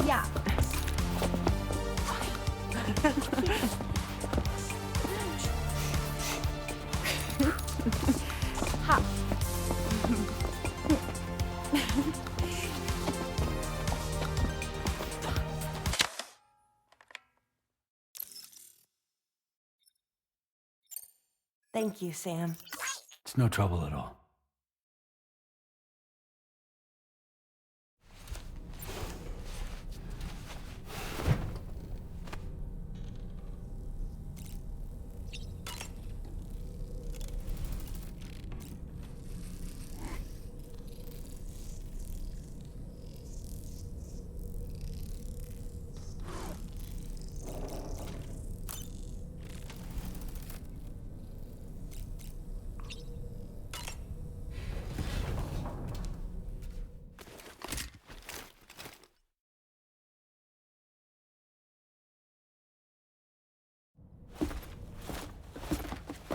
Yeah. Ha. Thank you, Sam. It's no trouble at all.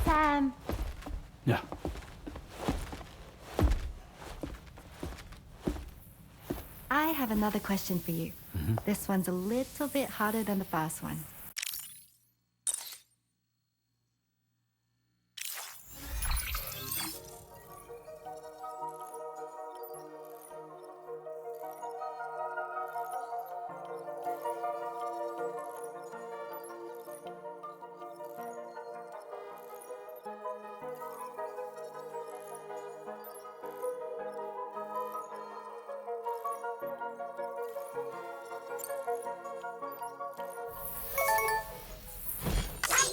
Sam. Yeah. I have another question for you. This one's a little bit harder than the first one.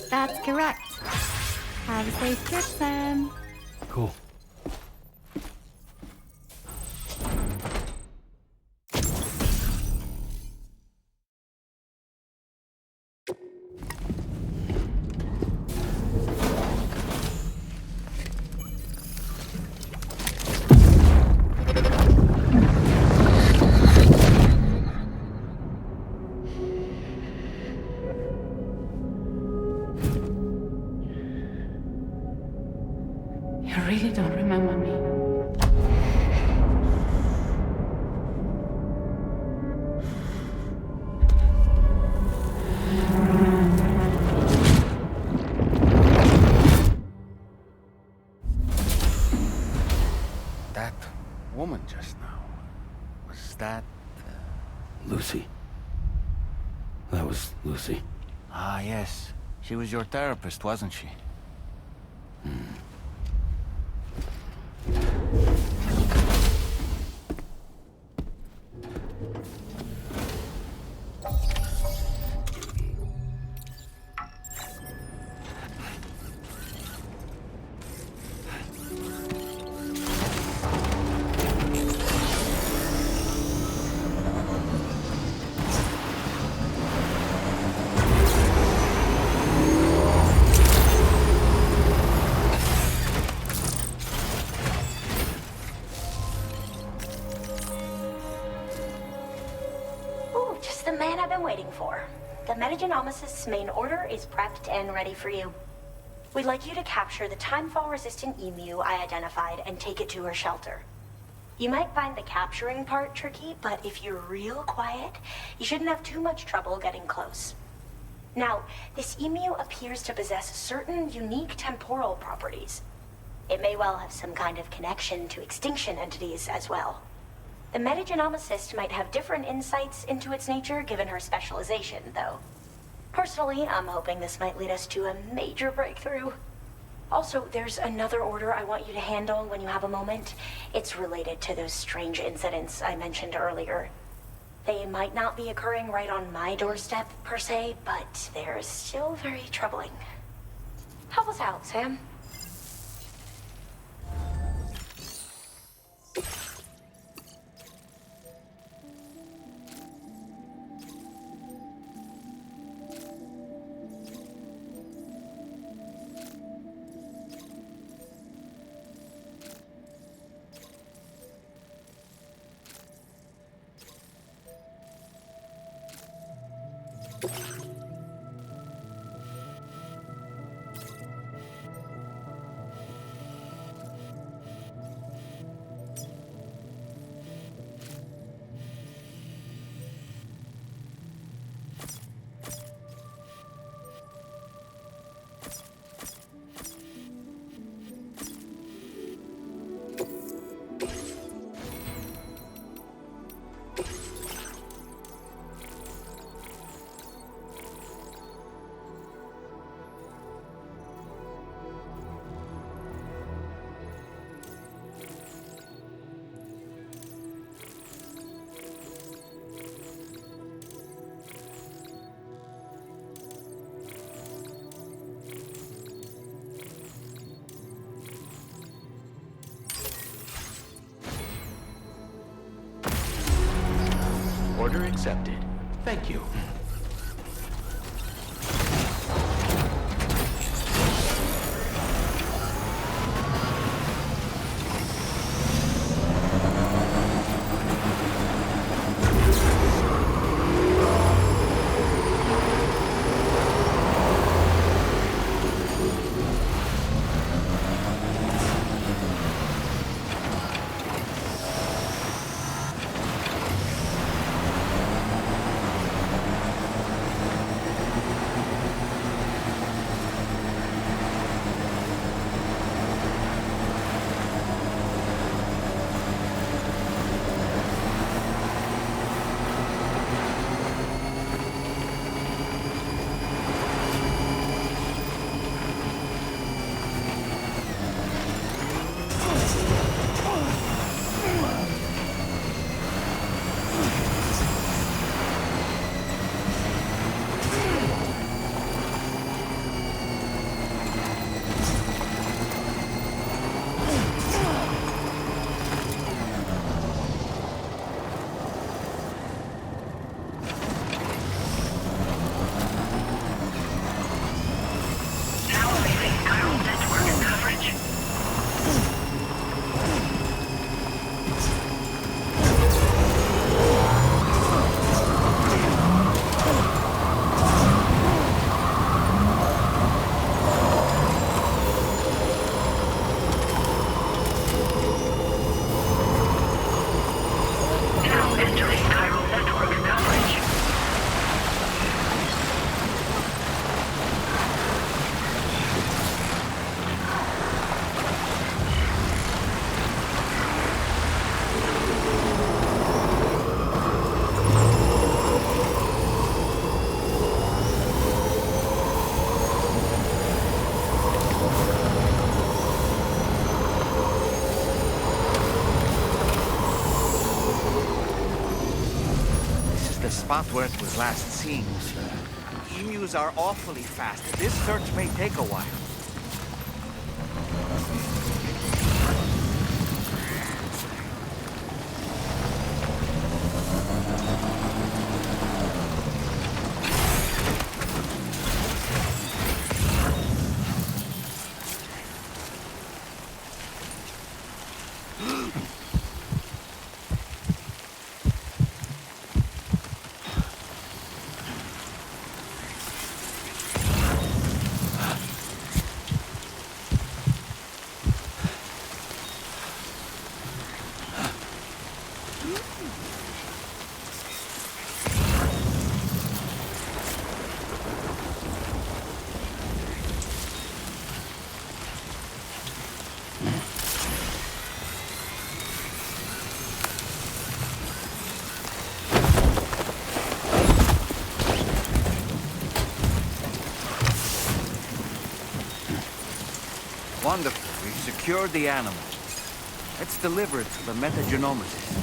That's correct. Have a safe trip, Sam. Cool. You really don't remember me. That woman just now, was that... Lucy. That was Lucy. Ah, yes. She was your therapist, wasn't she? Ooh, just the man I've been waiting for. The Metagenomicist's main order is prepped and ready for you. We'd like you to capture the timefall-resistant emu I identified and take it to her shelter. You might find the capturing part tricky, but if you're real quiet, you shouldn't have too much trouble getting close. Now, this emu appears to possess certain unique temporal properties. It may well have some kind of connection to extinction entities as well. The metagenomicist might have different insights into its nature given her specialization, though. Personally, I'm hoping this might lead us to a major breakthrough. Also, there's another order I want you to handle when you have a moment. It's related to those strange incidents I mentioned earlier. They might not be occurring right on my doorstep, per se, but they're still very troubling. Help us out, Sam. Order accepted. Thank you. Spot where it was last seen. Emus are awfully fast. This search may take a while. Wonderful. We've secured the animal. Let's deliver it to the metagenomicist.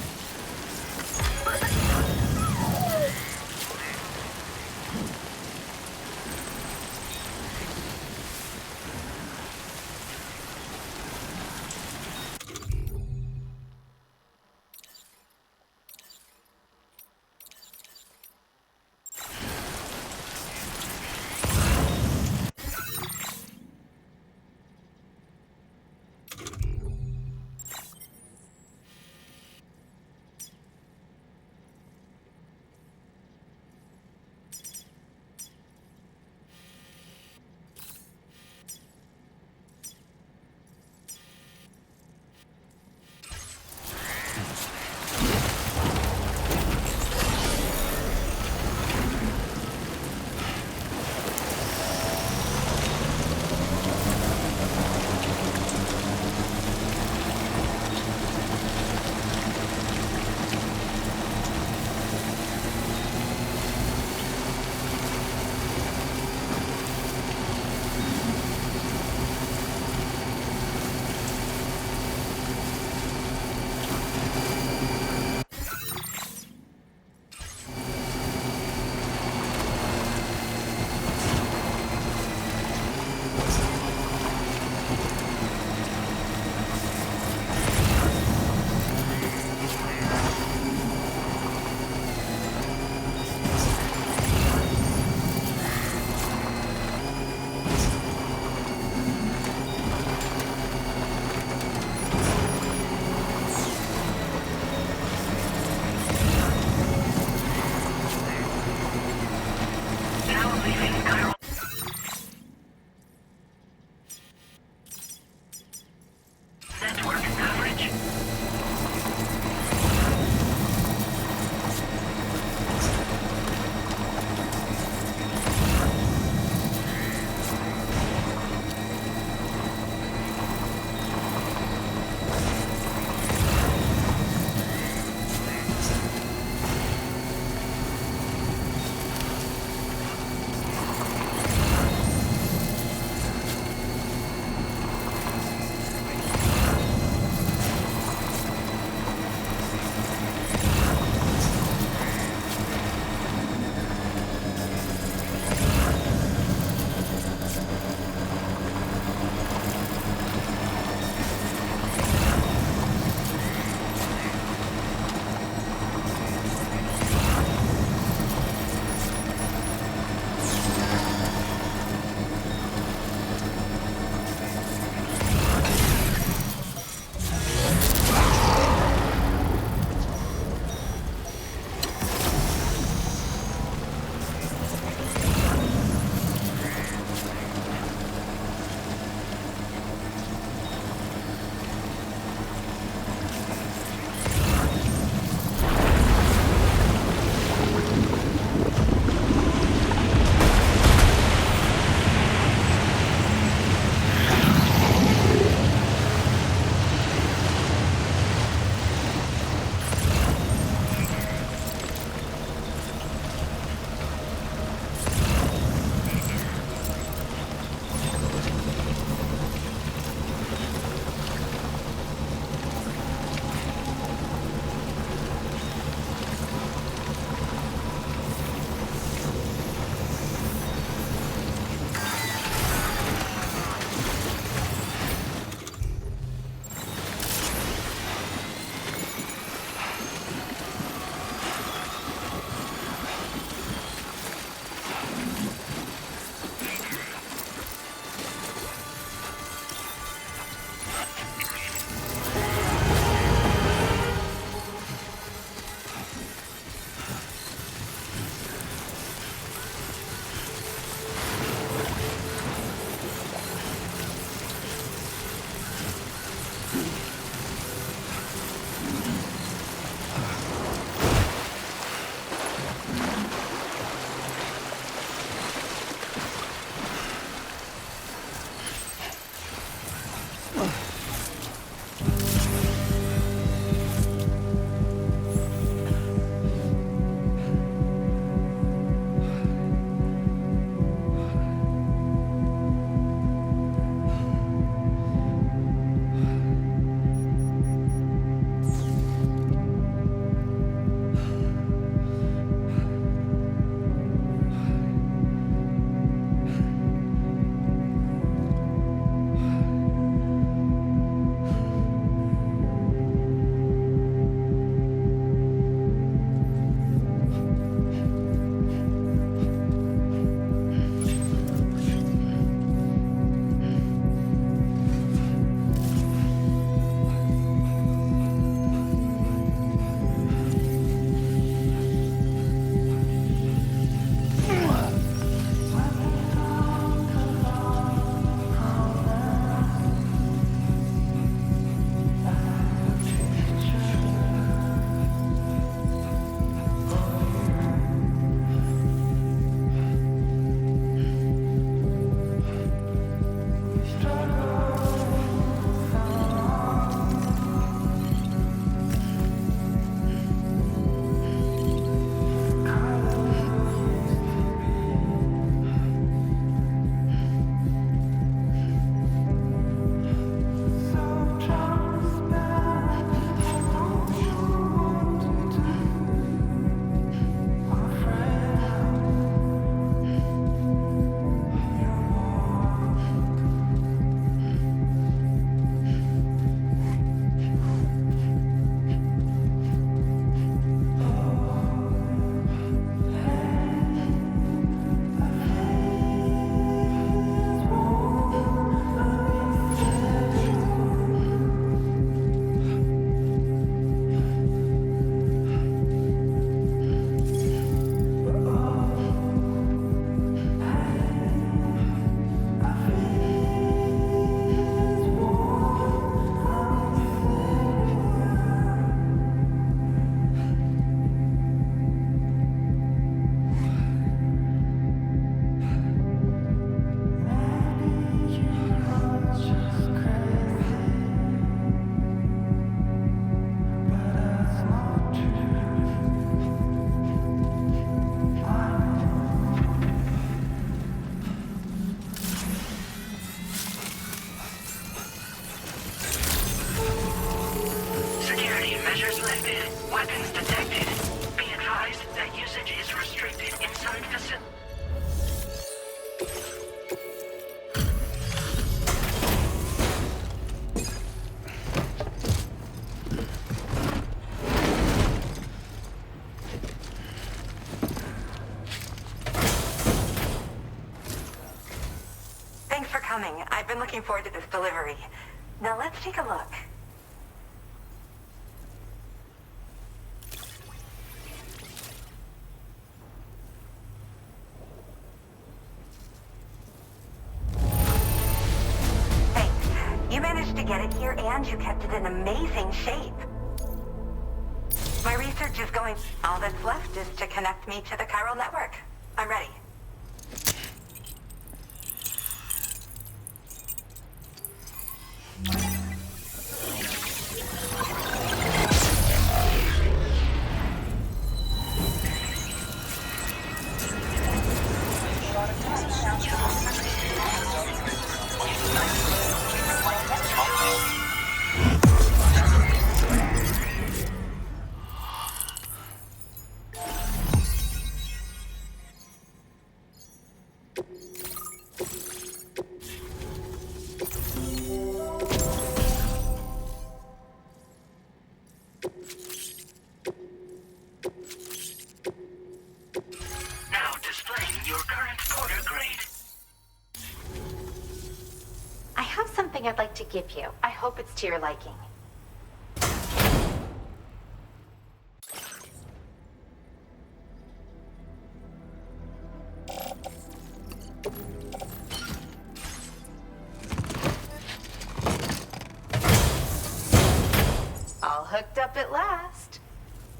Weapons detected. Be advised that usage is restricted inside facility. Thanks for coming. I've been looking forward to this delivery. Now let's take a look. Thanks. You managed to get it here and you kept it in amazing shape. My research is going... All that's left is to connect me to the chiral network. I'm ready. Now displaying your current order grade. I have something I'd like to give you. I hope it's to your liking. All hooked up at last.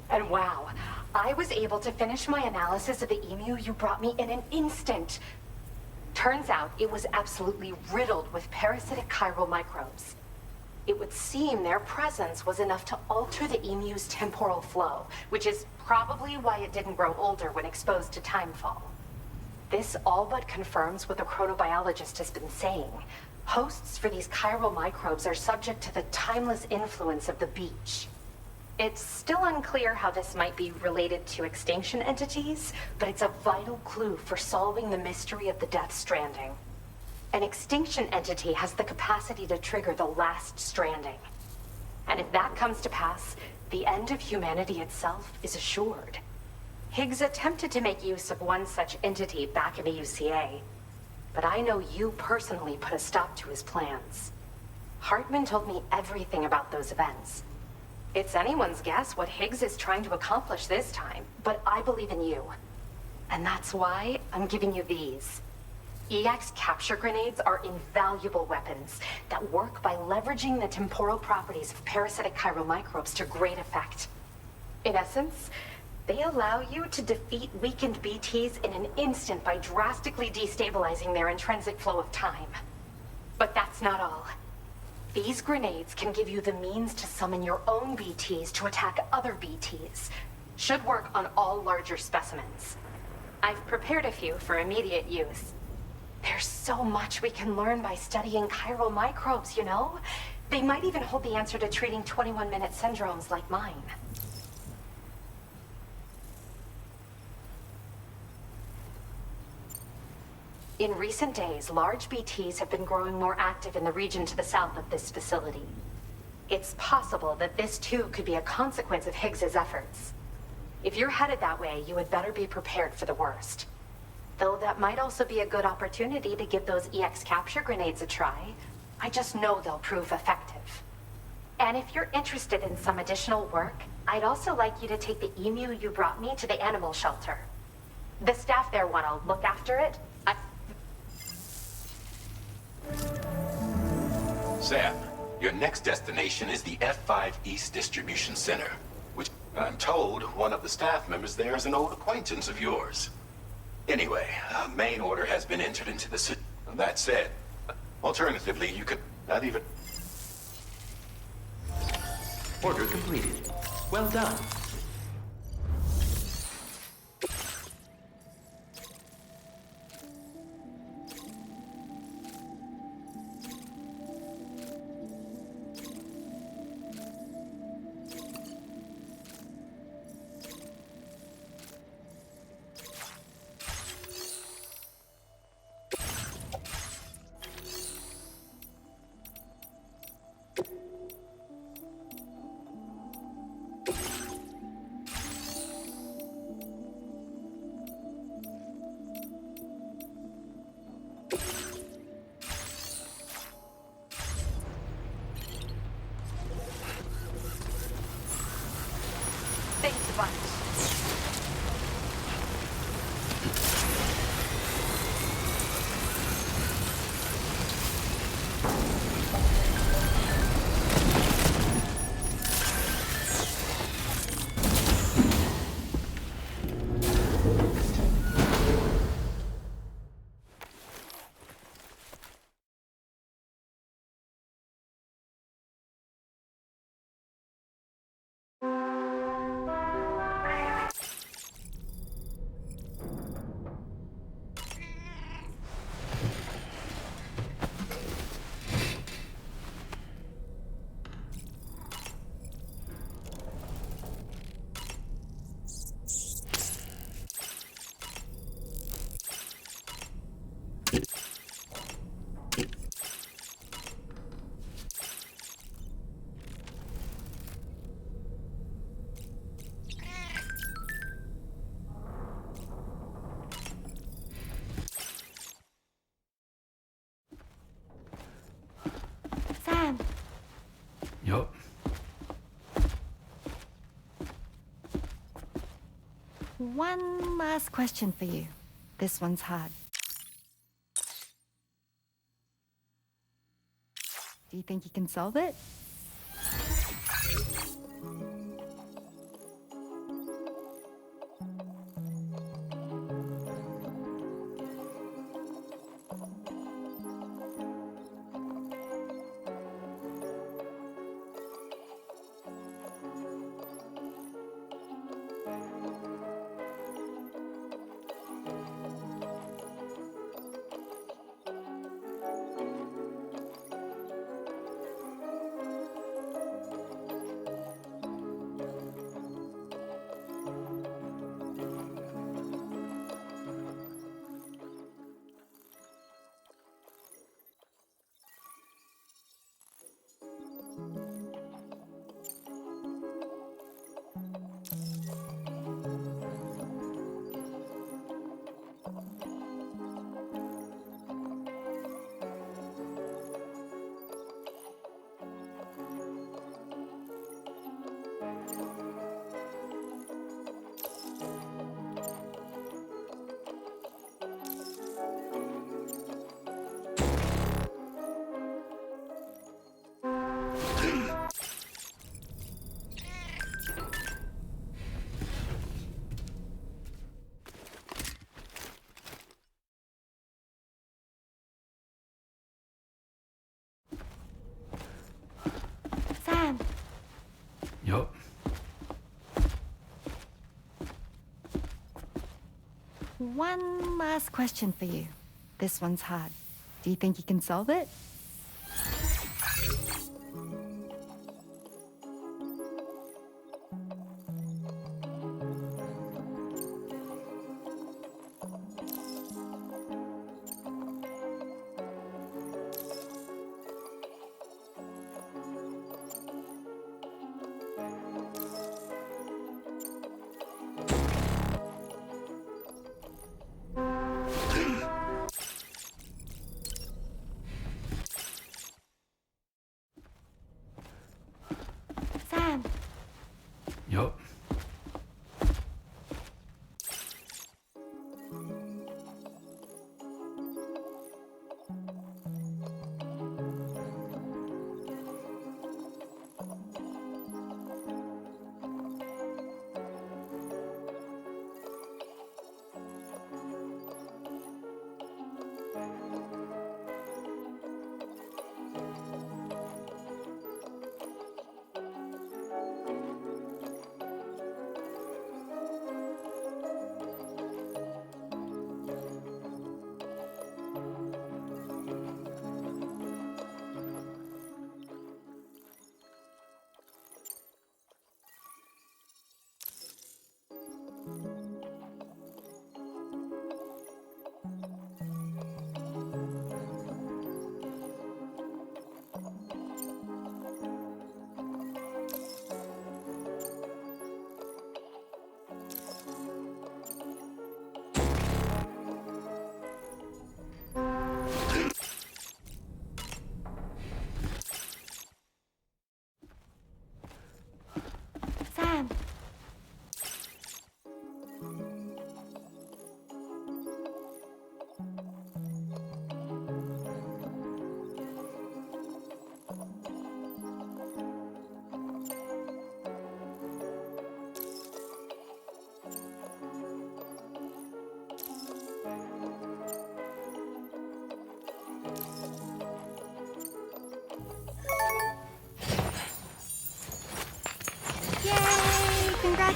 And wow, I was able to finish my analysis of the emu you brought me in an instant. Turns out it was absolutely riddled with parasitic chiral microbes. It would seem their presence was enough to alter the emu's temporal flow, which is probably why it didn't grow older when exposed to timefall. This all but confirms what the chronobiologist has been saying. Hosts for these chiral microbes are subject to the timeless influence of the beach. It's still unclear how this might be related to extinction entities, but it's a vital clue for solving the mystery of the Death Stranding. An extinction entity has the capacity to trigger the last stranding. And if that comes to pass, the end of humanity itself is assured. Higgs attempted to make use of one such entity back in the UCA, but I know you personally put a stop to his plans. Hartman told me everything about those events. It's anyone's guess what Higgs is trying to accomplish this time, but I believe in you. And that's why I'm giving you these. EX capture grenades are invaluable weapons that work by leveraging the temporal properties of parasitic chiral microbes to great effect. In essence, they allow you to defeat weakened BTs in an instant by drastically destabilizing their intrinsic flow of time. But that's not all. These grenades can give you the means to summon your own BTs to attack other BTs. Should work on all larger specimens. I've prepared a few for immediate use. There's so much we can learn by studying chiral microbes, you know? They might even hold the answer to treating 21-minute syndromes like mine. In recent days, large BTs have been growing more active in the region to the south of this facility. It's possible that this too could be a consequence of Higgs's efforts. If you're headed that way, you had better be prepared for the worst. Though that might also be a good opportunity to give those EX capture grenades a try. I just know they'll prove effective. And if you're interested in some additional work, I'd also like you to take the emu you brought me to the animal shelter. The staff there want to look after it. Sam, your next destination is the F5 East Distribution Center, which I'm told one of the staff members there is an old acquaintance of yours. Anyway, a main order has been entered into the city. That said, alternatively, you could not even... Order completed. Well done. Thanks a bunch. Sam, Yup. one last question for you. This one's hard. Do you think you can solve it? Sam, Yup. one last question for you. This one's hard. Do you think you can solve it?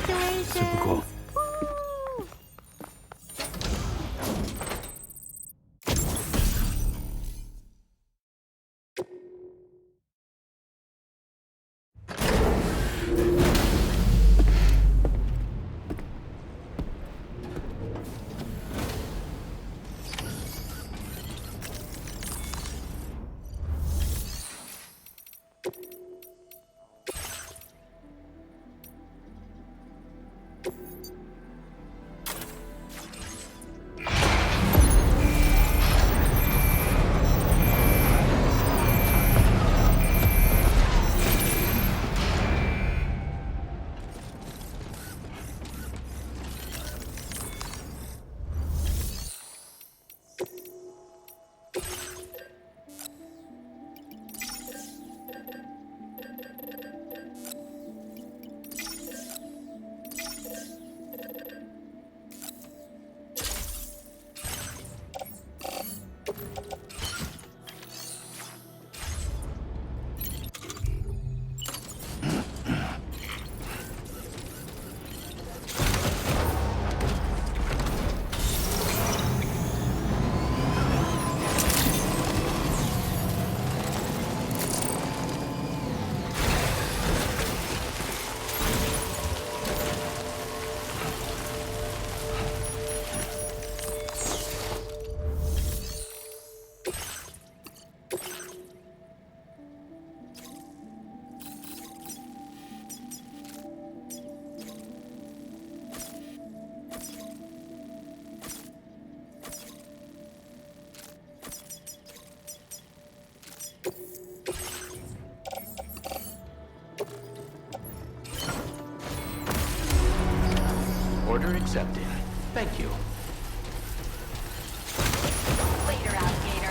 Congratulations! Super cool. Woo! Order accepted. Thank you. Later, alligator.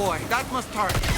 boy, that must hurt.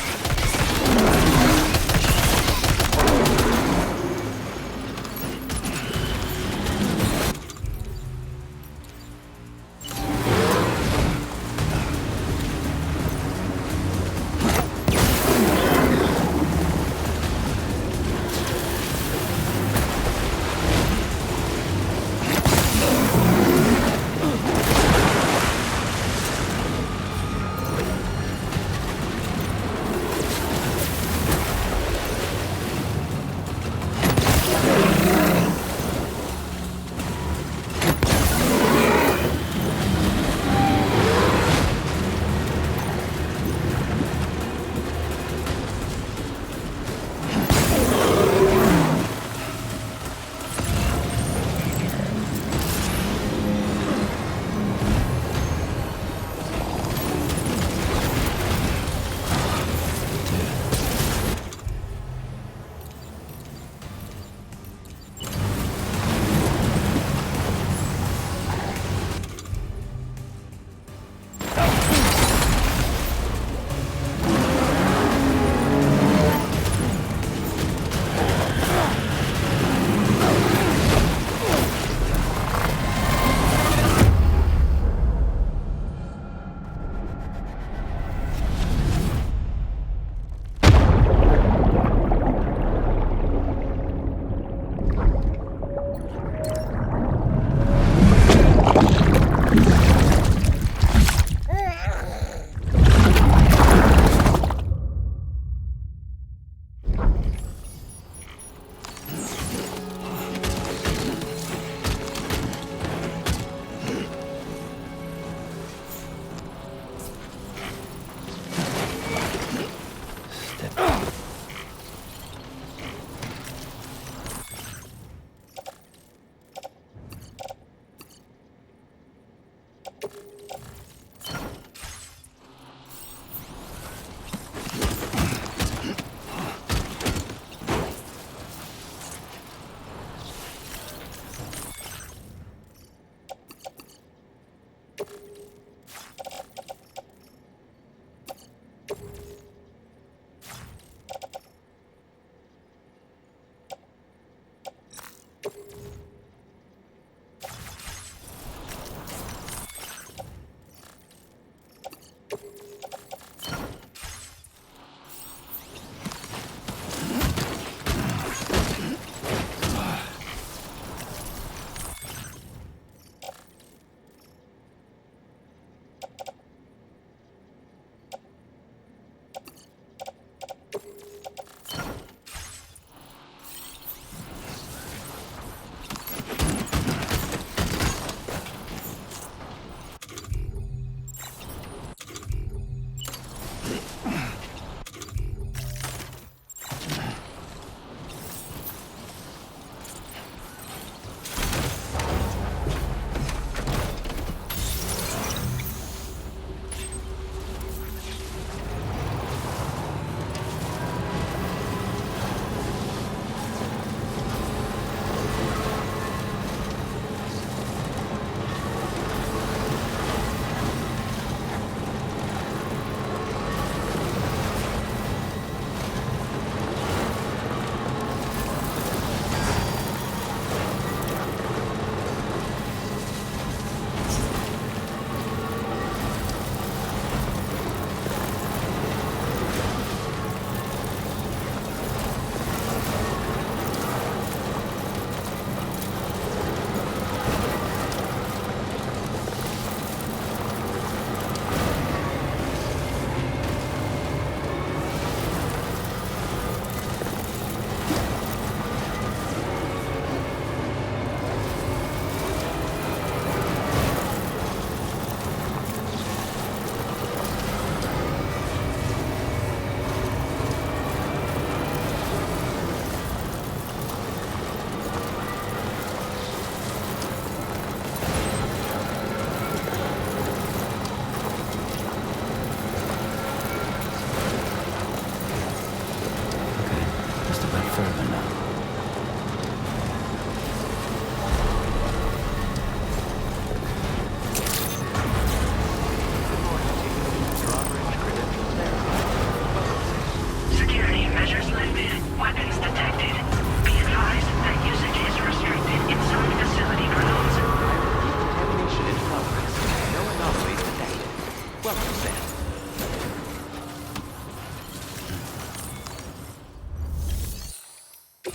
Sam,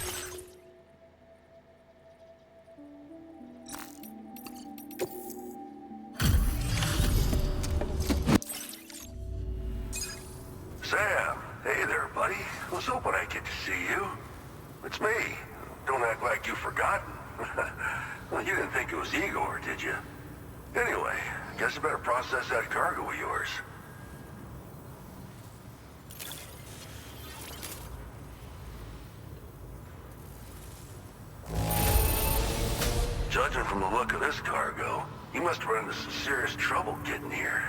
hey there, buddy. Was hoping I'd get to see you. It's me. Don't act like you've forgotten. Well, you didn't think it was Igor, did you? Anyway, guess I better process that cargo of yours. Judging from the look of this cargo, you must run into some serious trouble getting here.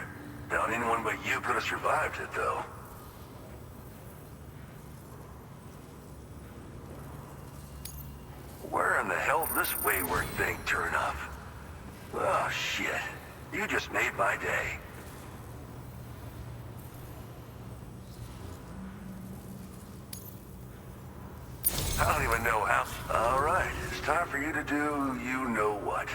Doubt anyone but you could have survived it, though. Where in the hell did this wayward thing turn up? Oh, shit. You just made my day. I don't even know how... All right, it's time for you to do you-know-what.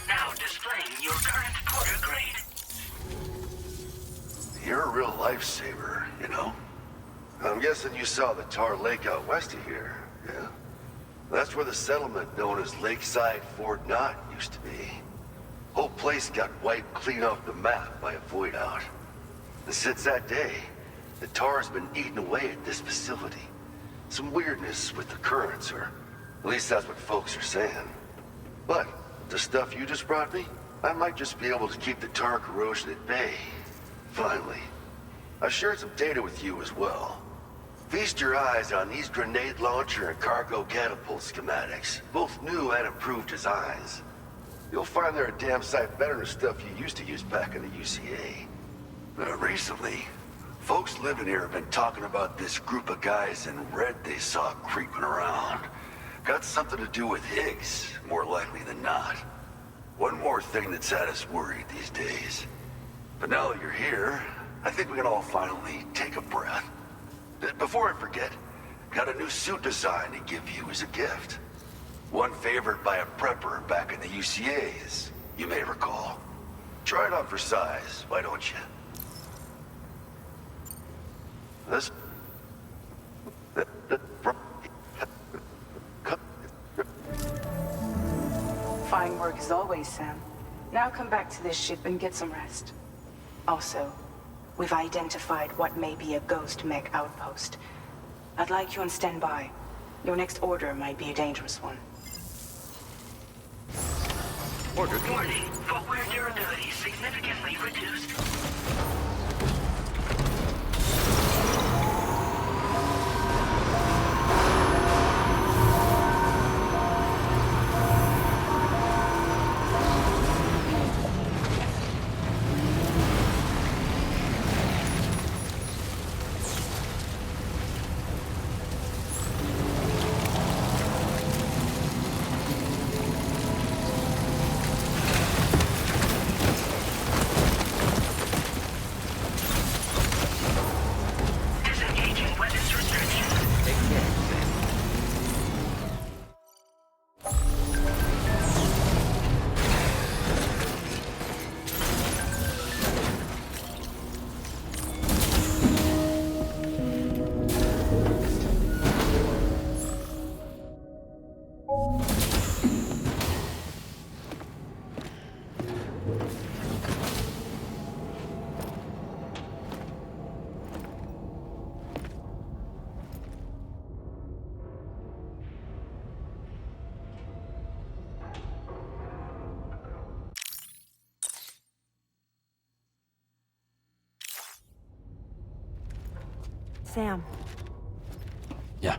Now displaying your current porter grade. You're a real lifesaver, you know? I'm guessing you saw the Tar Lake out west of here, yeah? That's where the settlement known as Lakeside Fort Knott used to be. Whole place got wiped clean off the map by a VOIDOUT. And since that day, the Tar's been eating away at this facility. Some weirdness with the currents, or at least that's what folks are saying. But the stuff you just brought me, I might just be able to keep the Tar corrosion at bay. Finally. I shared some data with you as well. Feast your eyes on these grenade launcher and cargo catapult schematics, both new and improved designs. You'll find they're a damn sight better than stuff you used to use back in the UCA. Recently, folks living here have been talking about this group of guys in red they saw creeping around. Got something to do with Higgs, more likely than not. One more thing that's had us worried these days. But now that you're here, I think we can all finally take a breath. Before I forget, got a new suit design to give you as a gift. One favored by a prepper back in the UCAs, you may recall. Try it on for size, why don't you? This... Fine work as always, Sam. Now come back to this ship and get some rest. Also, we've identified what may be a ghost mech outpost. I'd like you on standby. Your next order might be a dangerous one. Warning, footwear durability significantly reduced. Sam. Yeah.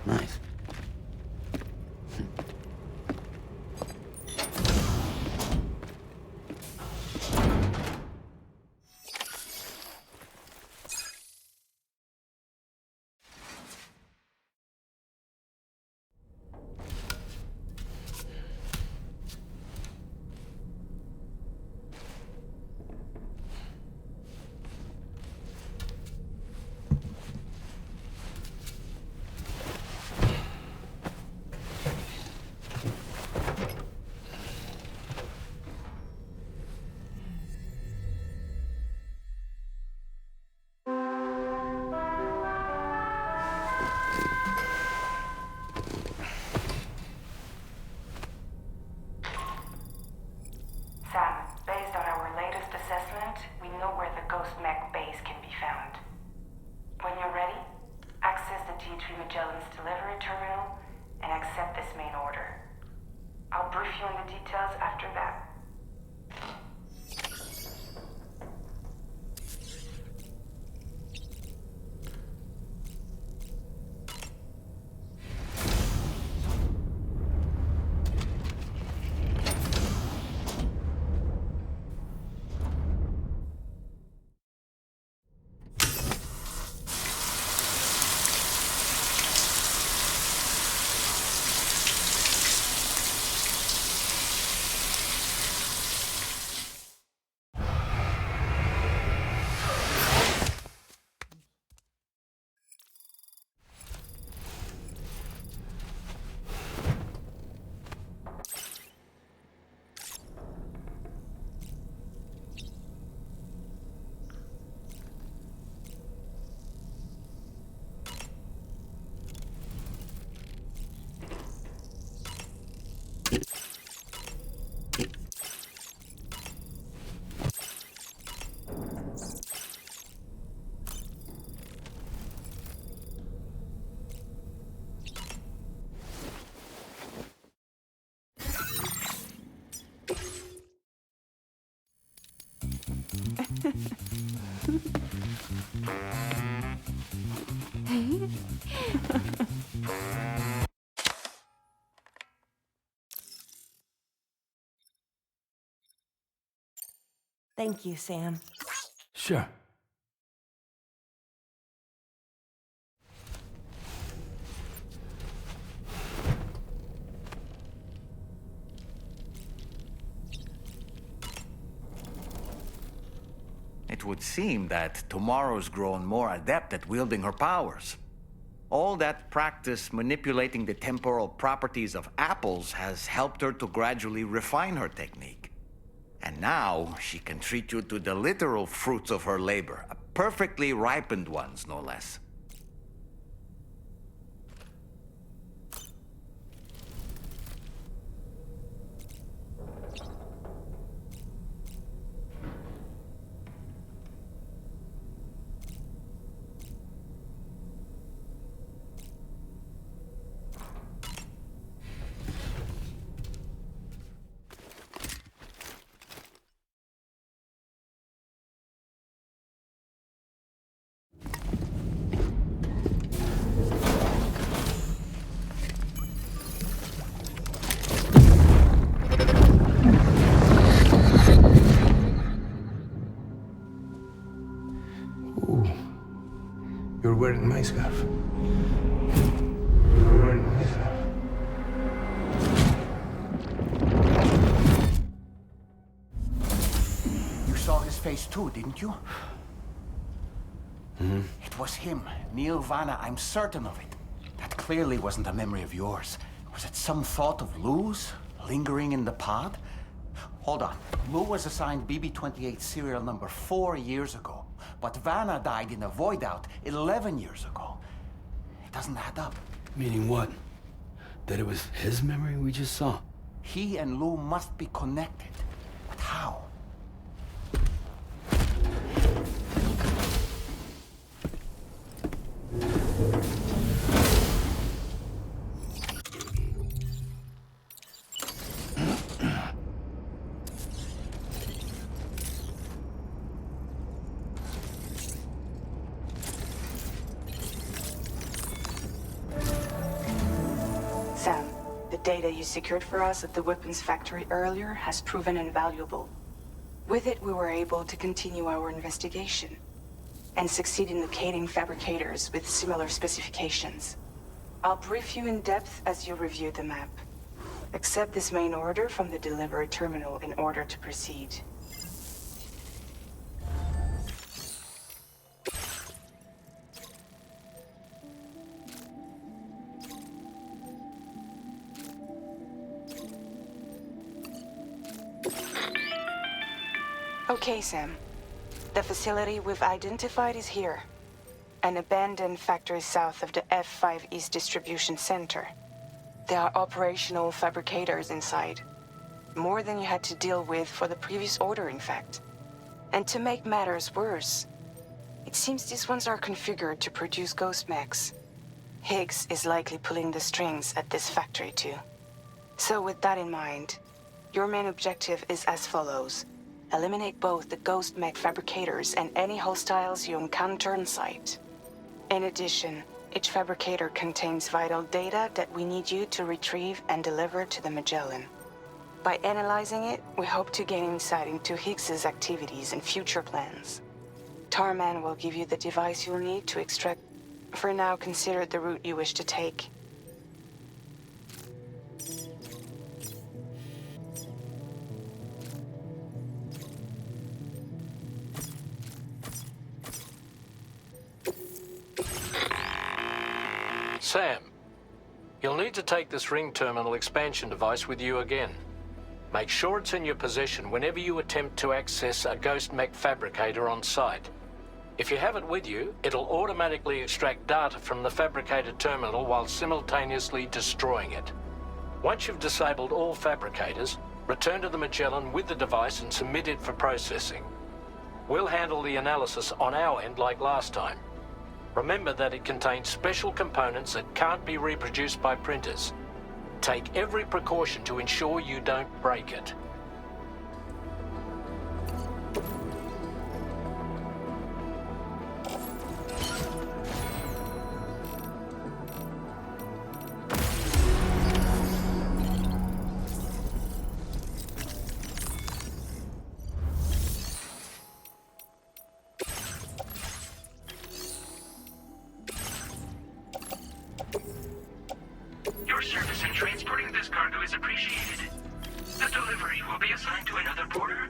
Nice. Sam, based on our latest assessment, we know where the Ghost Mech base can be found. When you're ready, access the T3 Magellan's delivery terminal and accept this main order. I'll brief you on the details after that. Thank you, Sam. Sure. It would seem that Tomorrow's grown more adept at wielding her powers. All that practice manipulating the temporal properties of apples has helped her to gradually refine her technique. And now she can treat you to the literal fruits of her labor, perfectly ripened ones, no less. You're wearing my scarf. You're wearing my scarf. You saw his face too, didn't you? Mm-hmm. It was him, Neil Vanna, I'm certain of it. That clearly wasn't a memory of yours. Was it some thought of Lou's, lingering in the pod? Hold on. Lou was assigned BB-28 serial number 4 years ago, but Vanna died in a void-out 11 years ago. It doesn't add up. Meaning what? That it was his memory we just saw? He and Lou must be connected. But how? data you secured for us at the weapons factory earlier has proven invaluable. With it, we were able to continue our investigation and succeed in locating fabricators with similar specifications. I'll brief you in depth as you review the map. Accept this main order from the delivery terminal in order to proceed. Okay, Sam. The facility we've identified is here. An abandoned factory south of the F5 East Distribution Center. There are operational fabricators inside. More than you had to deal with for the previous order, in fact. And to make matters worse, it seems these ones are configured to produce ghost mechs. Higgs is likely pulling the strings at this factory too. So with that in mind, your main objective is as follows. Eliminate both the ghost mech fabricators and any hostiles you encounter on site. In addition, each fabricator contains vital data that we need you to retrieve and deliver to the Magellan. By analyzing it, we hope to gain insight into Higgs's activities and future plans. Tarman will give you the device you'll need to extract. For now, consider the route you wish to take. Sam, you'll need to take this ring terminal expansion device with you again. Make sure it's in your possession whenever you attempt to access a ghost mech fabricator on site. If you have it with you, it'll automatically extract data from the fabricated terminal while simultaneously destroying it. Once you've disabled all fabricators, return to the Magellan with the device and submit it for processing. We'll handle the analysis on our end like last time. Remember that it contains special components that can't be reproduced by printers. Take every precaution to ensure you don't break it. Your service in transporting this cargo is appreciated. The delivery will be assigned to another porter.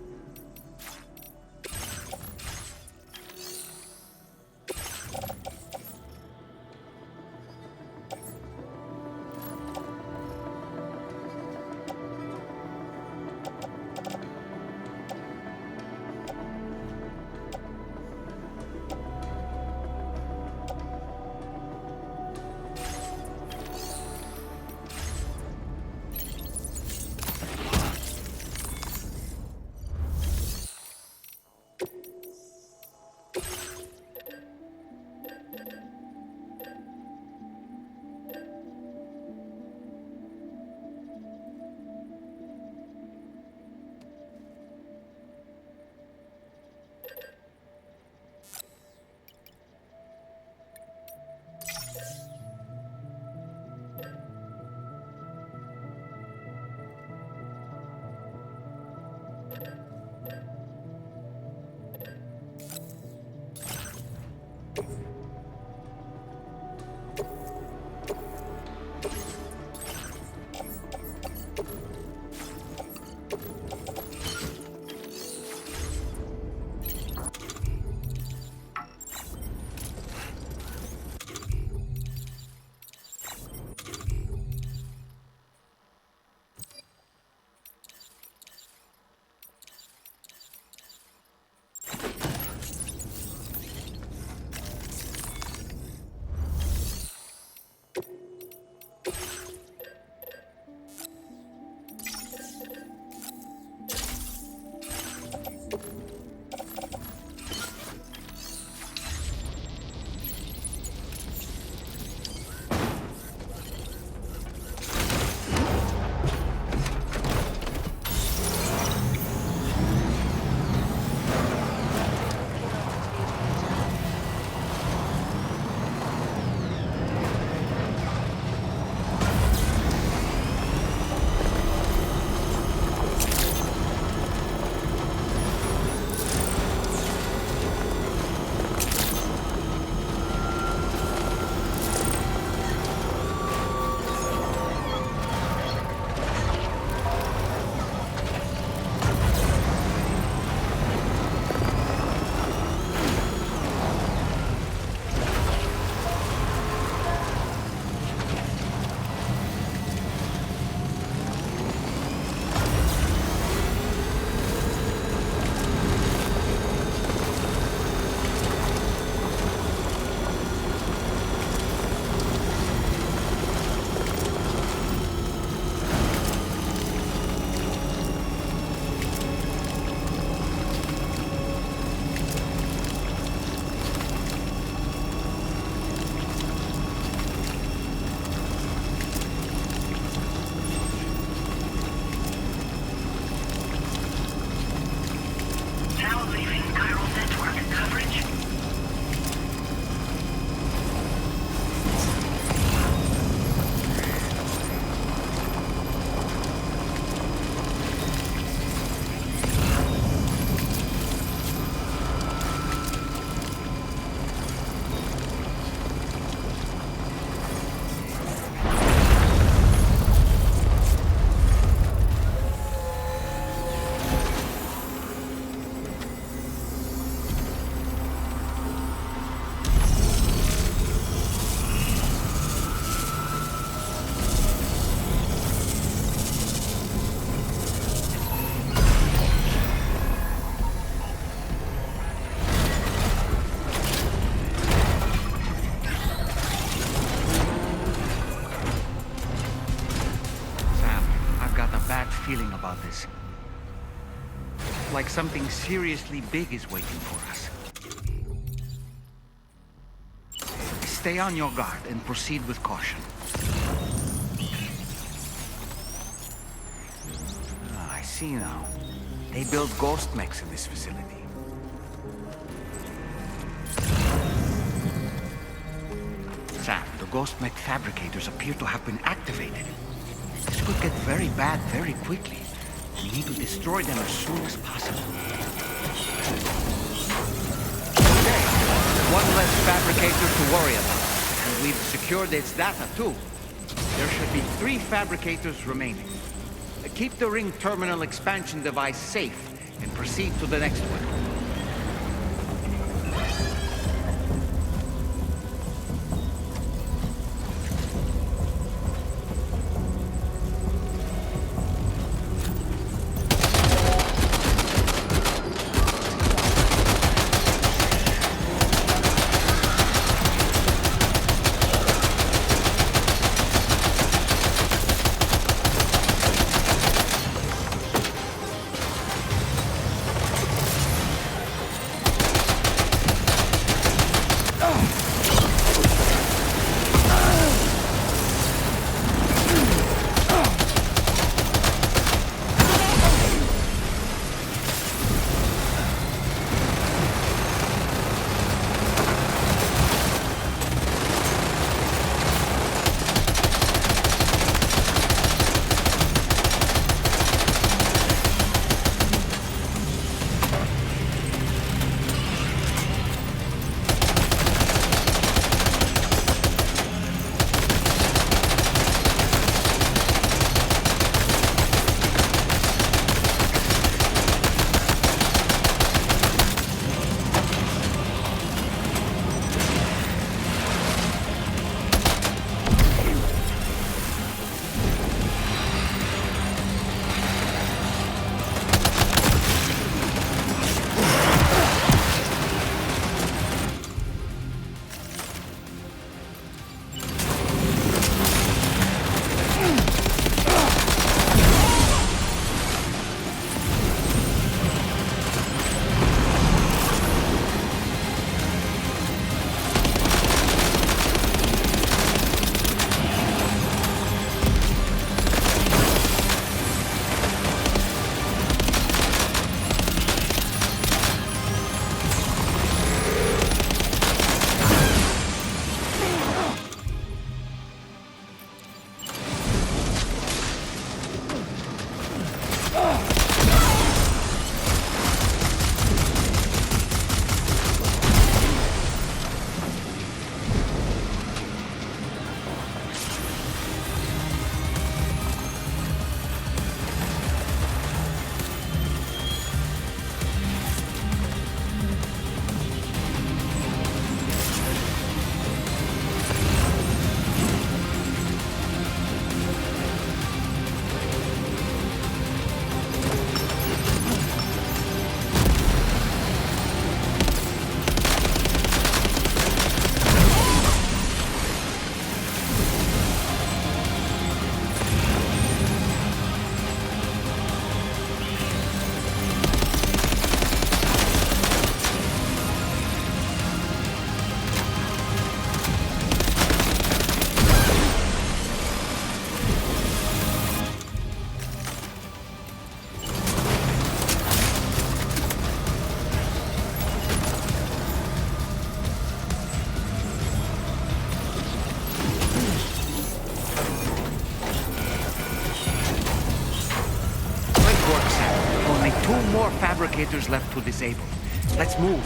about this. Like something seriously big is waiting for us. Stay on your guard and proceed with caution. I see now. They build ghost mechs in this facility. Sam, the ghost mech fabricators appear to have been activated. This could get very bad very quickly. We need to destroy them as soon as possible. Okay, one less fabricator to worry about. And we've secured its data too. There should be 3 fabricators remaining. Keep the ring terminal expansion device safe and proceed to the next one. Fabricators left to disable. Let's move.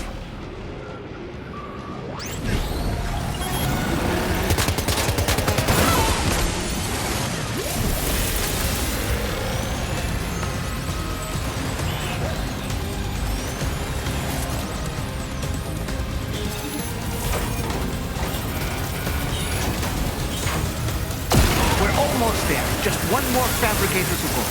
We're almost there. Just one more fabricator to go.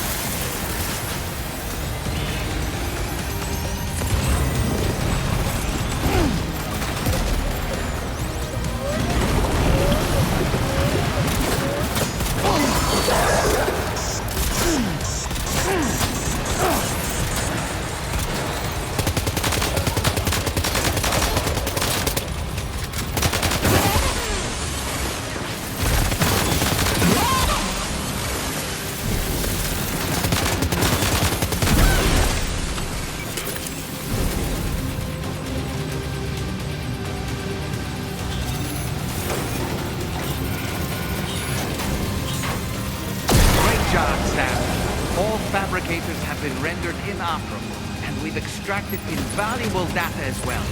fabricators have been rendered inoperable, and we've extracted invaluable data as well.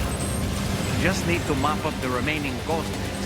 We just need to mop up the remaining ghost mix.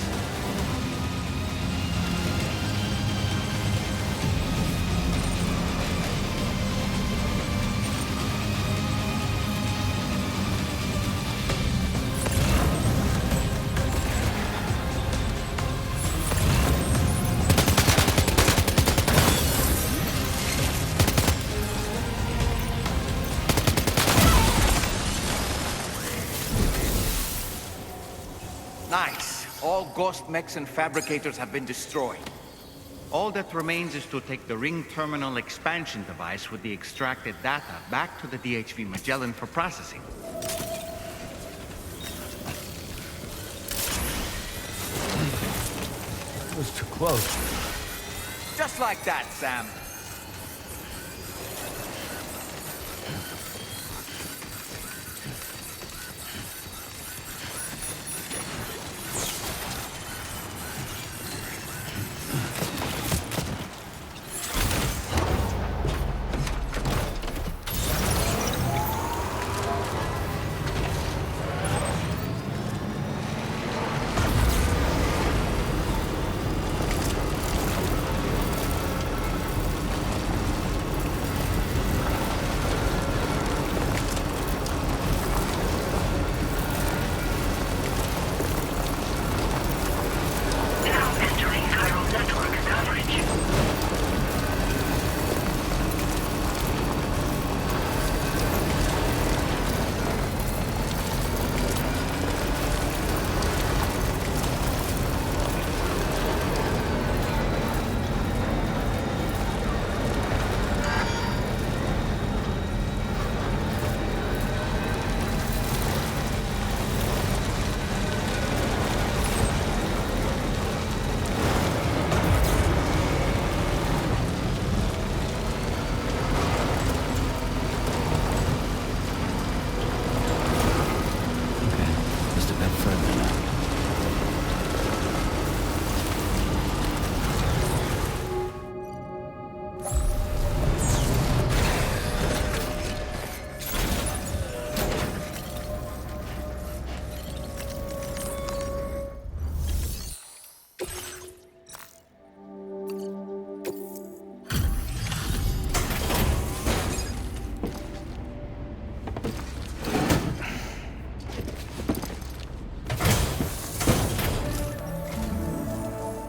Nice. All ghost mechs and fabricators have been destroyed. All that remains is to take the ring terminal expansion device with the extracted data back to the DHV Magellan for processing. That was too close. Just like that, Sam.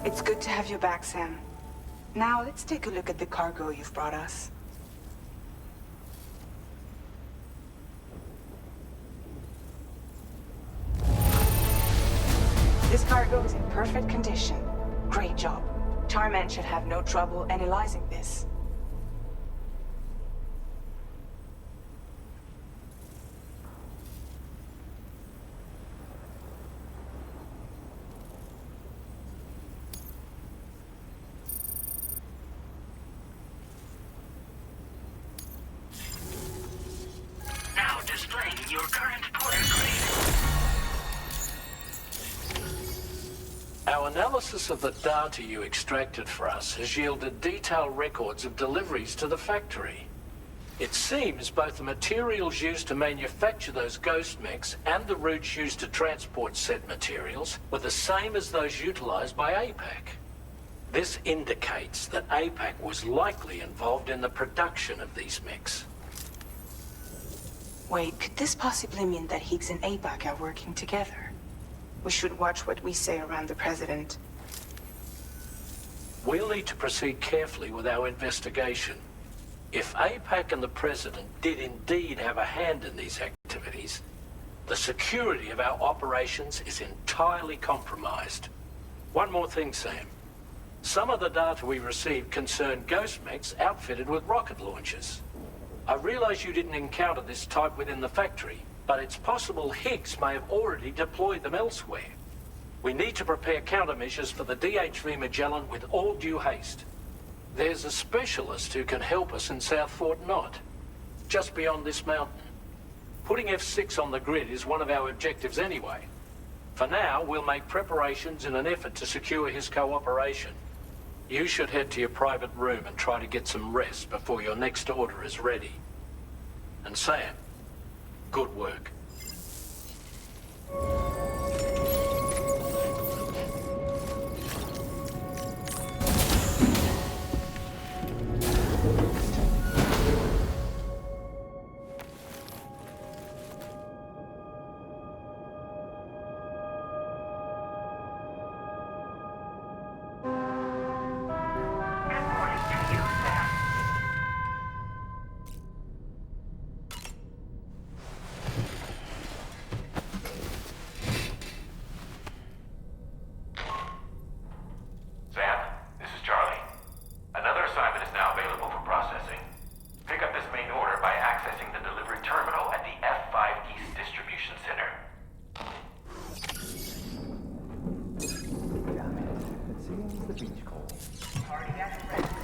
It's good to have you back, Sam. Now, let's take a look at the cargo you've brought us. This cargo is in perfect condition. Great job. Tarman should have no trouble analyzing this. Now displaying your current porter grade. Our analysis of the data you extracted for us has yielded detailed records of deliveries to the factory. It seems both the materials used to manufacture those ghost mechs and the routes used to transport said materials were the same as those utilized by APAC. This indicates that APAC was likely involved in the production of these mechs. Wait, could this possibly mean that Higgs and APAC are working together? We should watch what we say around the President. We'll need to proceed carefully with our investigation. If APAC and the President did indeed have a hand in these activities, the security of our operations is entirely compromised. One more thing, Sam. Some of the data we received concerned ghost mechs outfitted with rocket launchers. I realize you didn't encounter this type within the factory, but it's possible Higgs may have already deployed them elsewhere. We need to prepare countermeasures for the DHV Magellan with all due haste. There's a specialist who can help us in South Fort Knott, just beyond this mountain. Putting F6 on the grid is one of our objectives anyway. For now, we'll make preparations in an effort to secure his cooperation. You should head to your private room and try to get some rest before your next order is ready. And Sam, good work. Sam, this is Charlie. Another assignment is now available for processing. Pick up this main order by accessing the delivery terminal at the F5 East Distribution Center. Damn it. Seems the beach cold. Party at rest.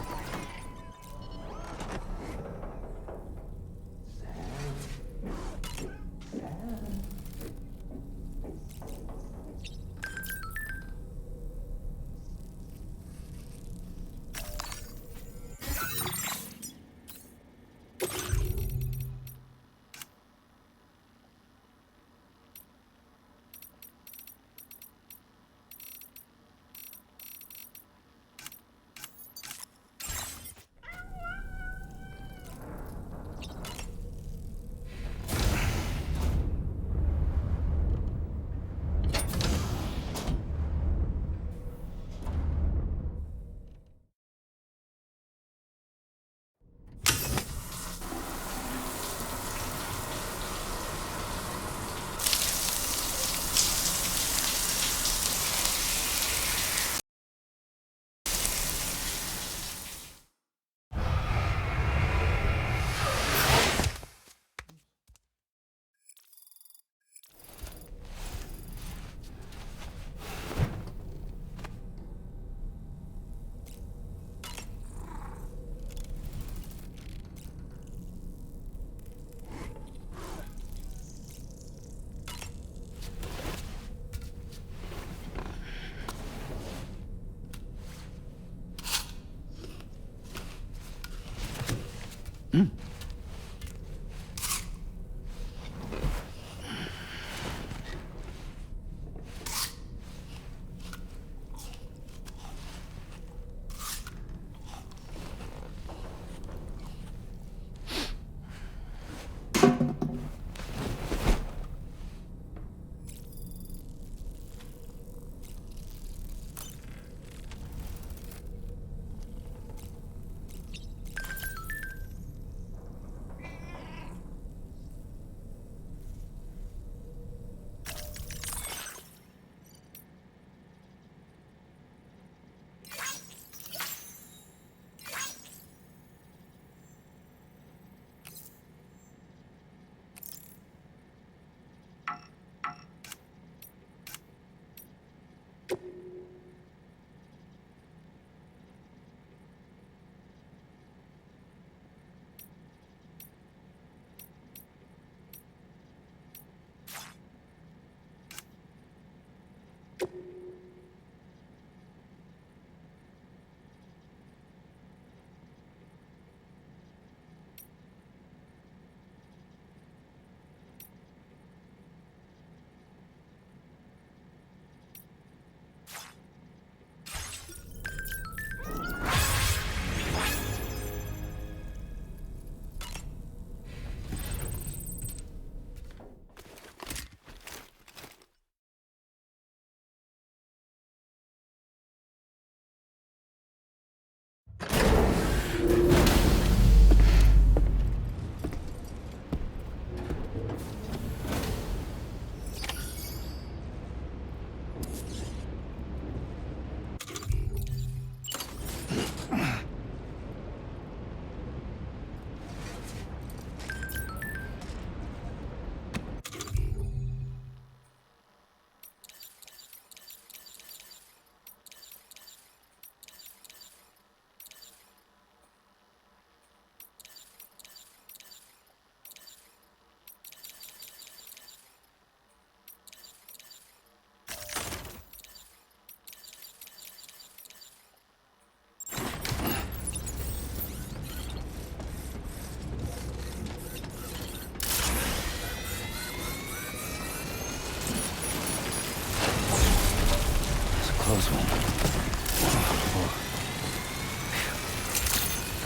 close one.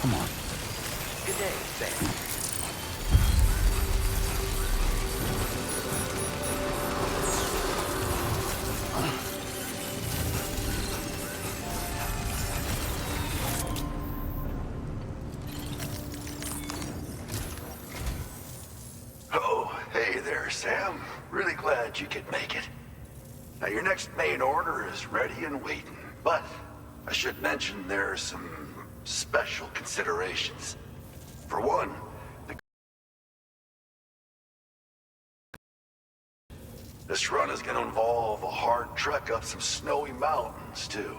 Come on. Good day, Sam. Oh, hey there, Sam. Really glad you could make it. Now, your next main order is ready and waiting, but I should mention there are some special considerations. For one, this run is going to involve a hard trek up some snowy mountains, too.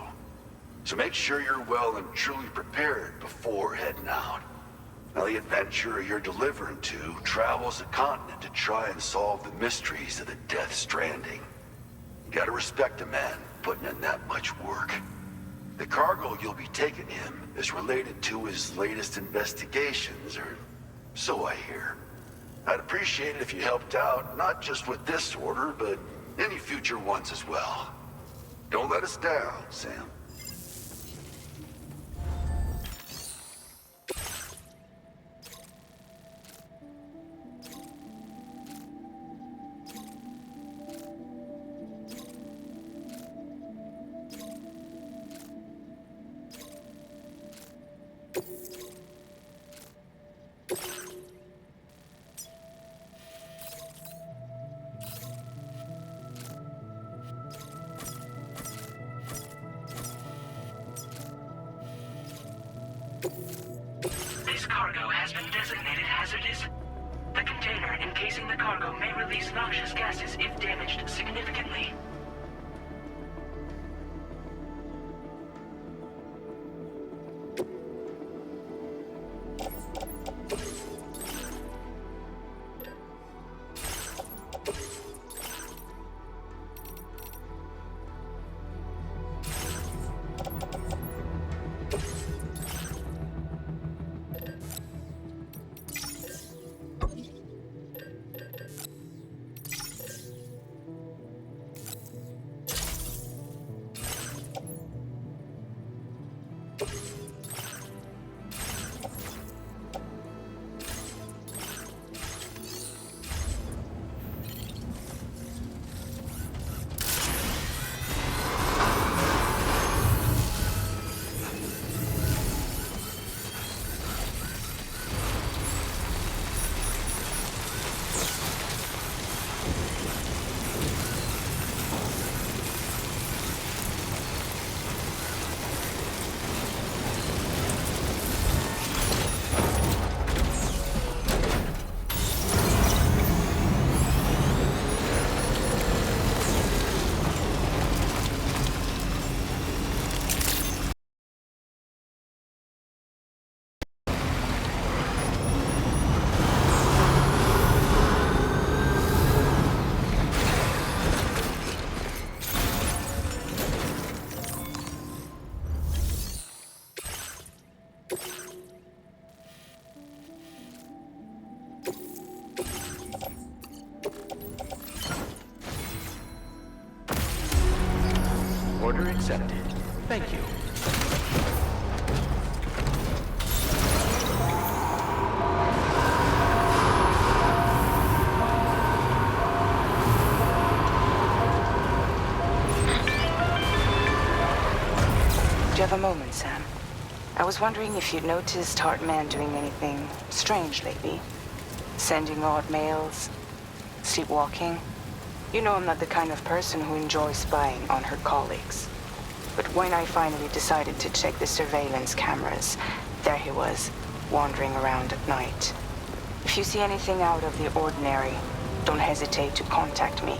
So make sure you're well and truly prepared before heading out. Now, the adventurer you're delivering to travels a continent to try and solve the mysteries of the Death Stranding. You gotta respect a man putting in that much work. The cargo you'll be taking him is related to his latest investigations, or so I hear. I'd appreciate it if you helped out, not just with this order, but any future ones as well. Don't let us down, Sam. This cargo has been designated hazardous. The container encasing the cargo may release noxious gases if damaged significantly. Order accepted. Thank you. Do you have a moment, Sam? I was wondering if you'd noticed Hartman doing anything strange lately. Sending odd mails, sleepwalking. You know I'm not the kind of person who enjoys spying on her colleagues. But when I finally decided to check the surveillance cameras, there he was, wandering around at night. If you see anything out of the ordinary, don't hesitate to contact me.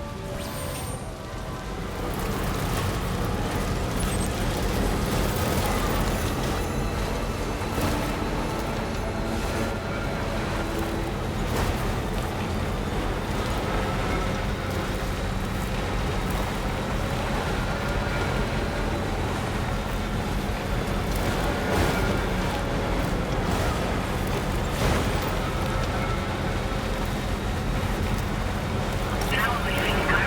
Now leaving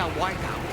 a whiteout.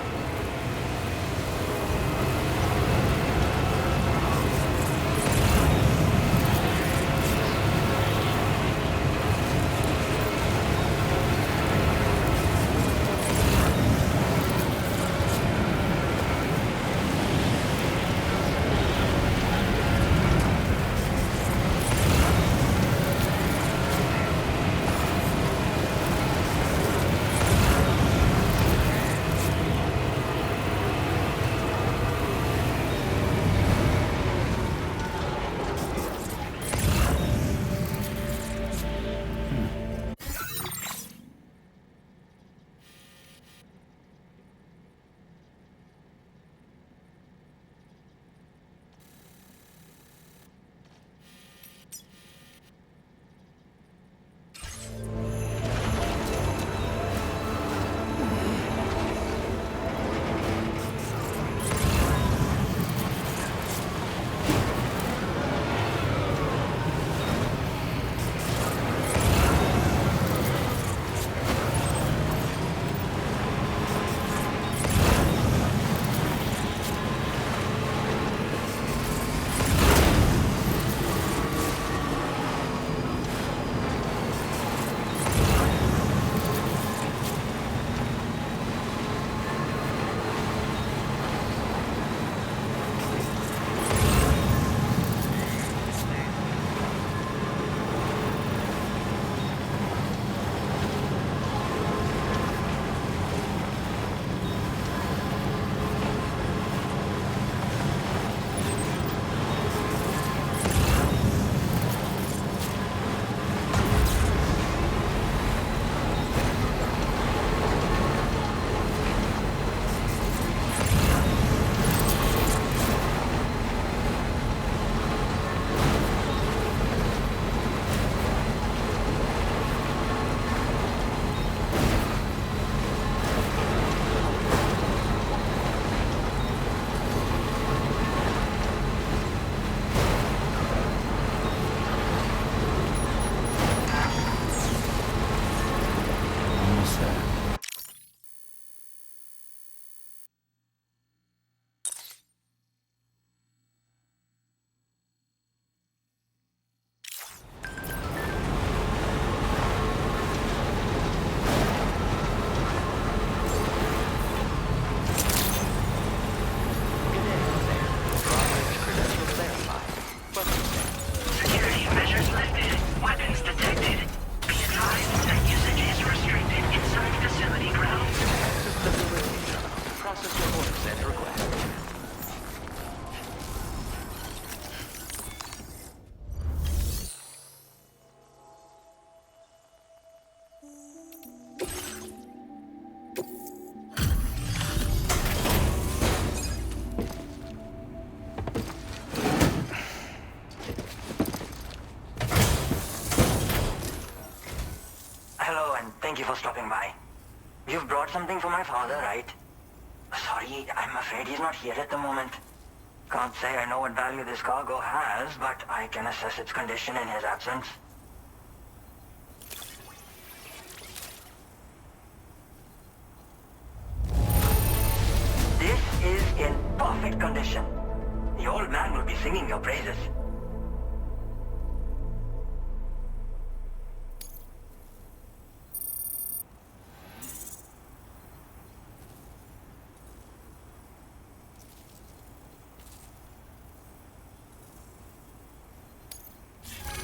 Thank you for stopping by. You've brought something for my father, right? Sorry, I'm afraid he's not here at the moment. Can't say I know what value this cargo has, but I can assess its condition in his absence. This is in perfect condition. The old man will be singing your praises.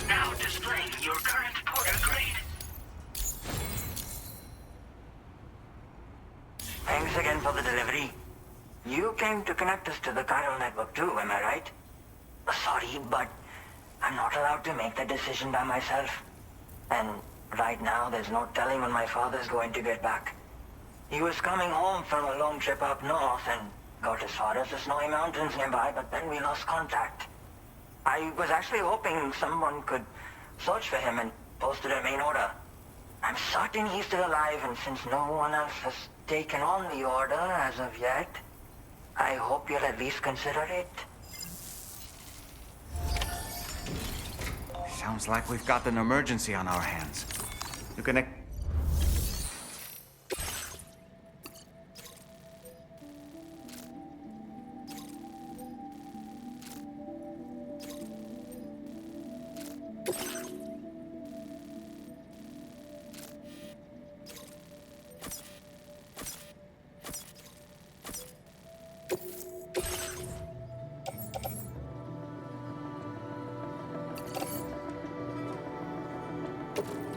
Now displaying your current porter grade. Thanks again for the delivery. You came to connect us to the chiral network too, am I right? Sorry, but I'm not allowed to make that decision by myself. And right now, there's no telling when my father's going to get back. He was coming home from a long trip up north and got as far as the snowy mountains nearby, but then we lost contact. I was actually hoping someone could search for him and posted a main order. I'm certain he's still alive, and since no one else has taken on the order as of yet, I hope you'll at least consider it. Sounds like we've got an emergency on our hands. You can... Disengage.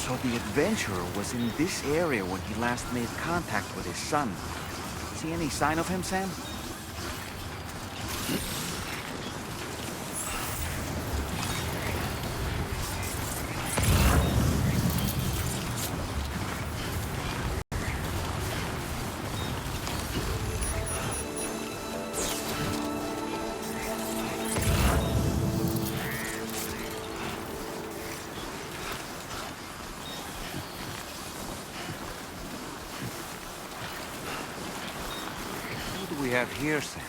So the adventurer was in this area when he last made contact with his son. See any sign of him, Sam? What do we have here, Sam?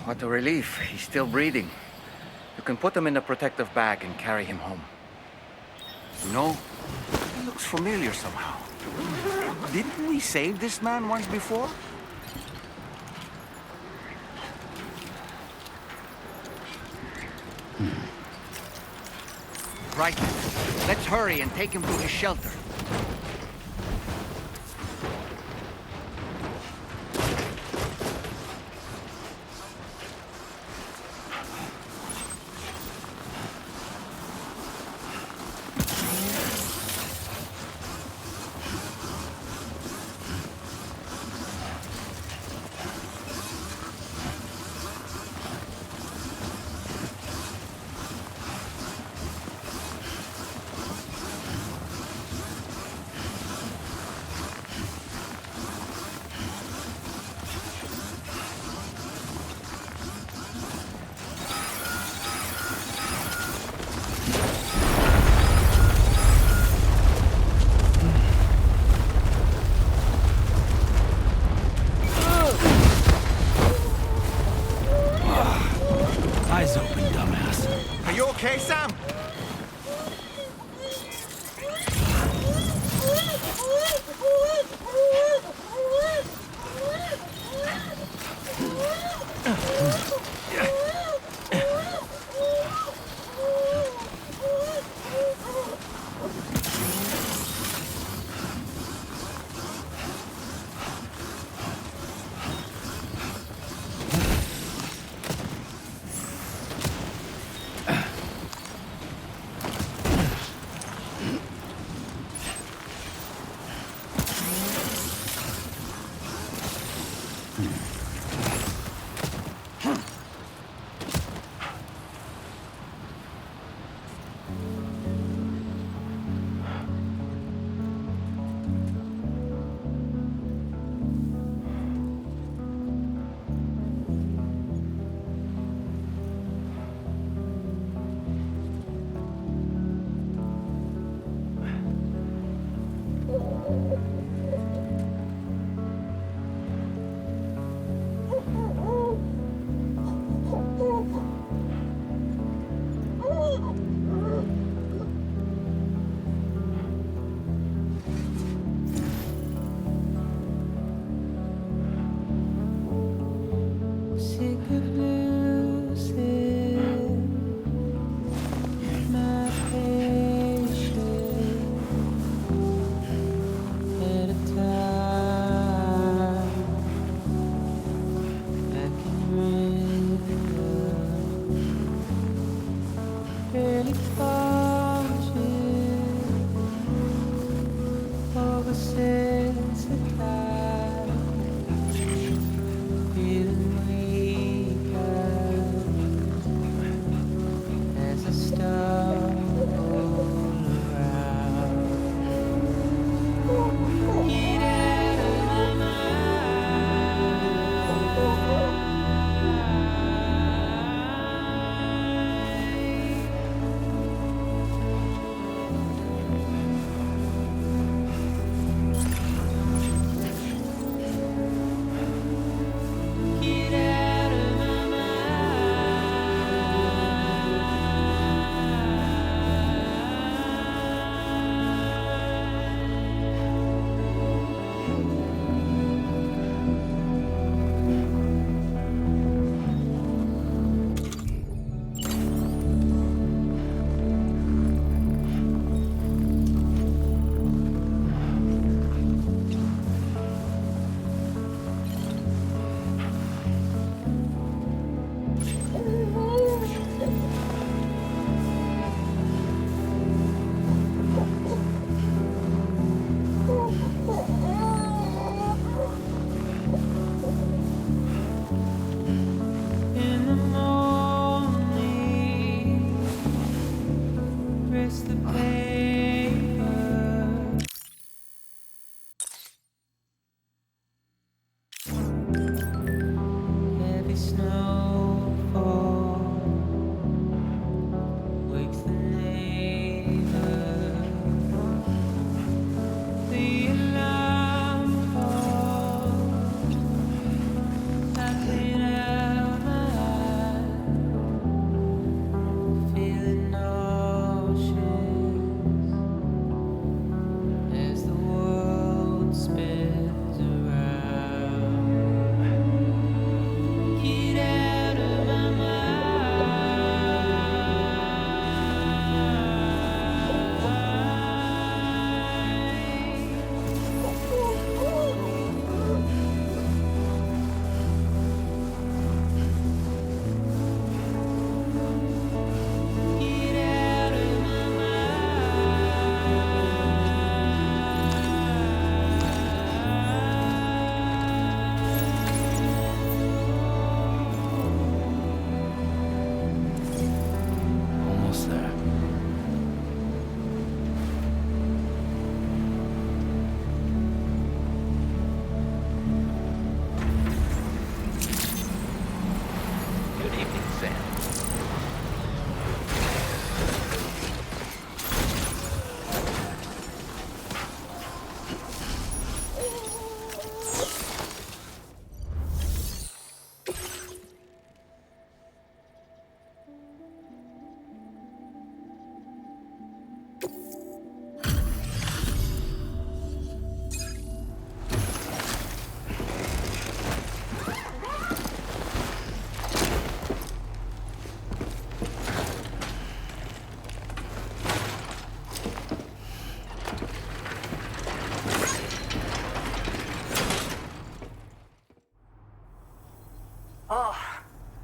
What a relief. He's still breathing. You can put him in a protective bag and carry him home. You know, he looks familiar somehow. Didn't we save this man once before? Right. Let's hurry and take him to his shelter. Eyes open, dumbass. Are you okay, Sam? Feeling way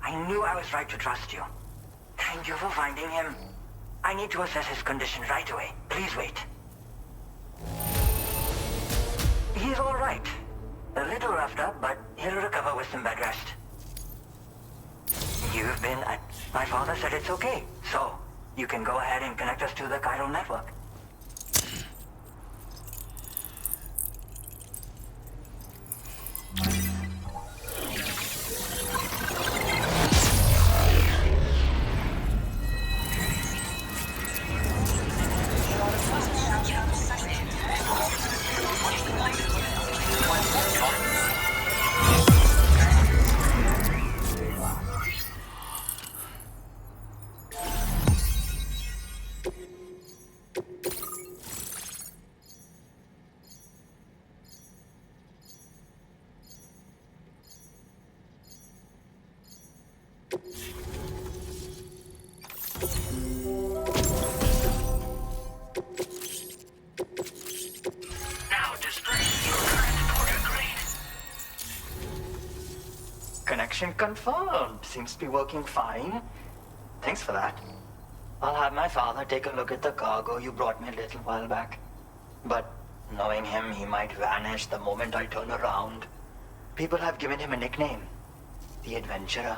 I knew I was right to trust you. Thank you for finding him. I need to assess his condition right away. Please wait. He's all right. A little roughed up, but he'll recover with some bed rest. You've been... My father said it's okay, so you can go ahead and connect us to the chiral network. Now display your current order grade. Connection confirmed. Seems to be working fine. Thanks for that. I'll have my father take a look at the cargo you brought me a little while back. But knowing him, he might vanish the moment I turn around. People have given him a nickname. The Adventurer.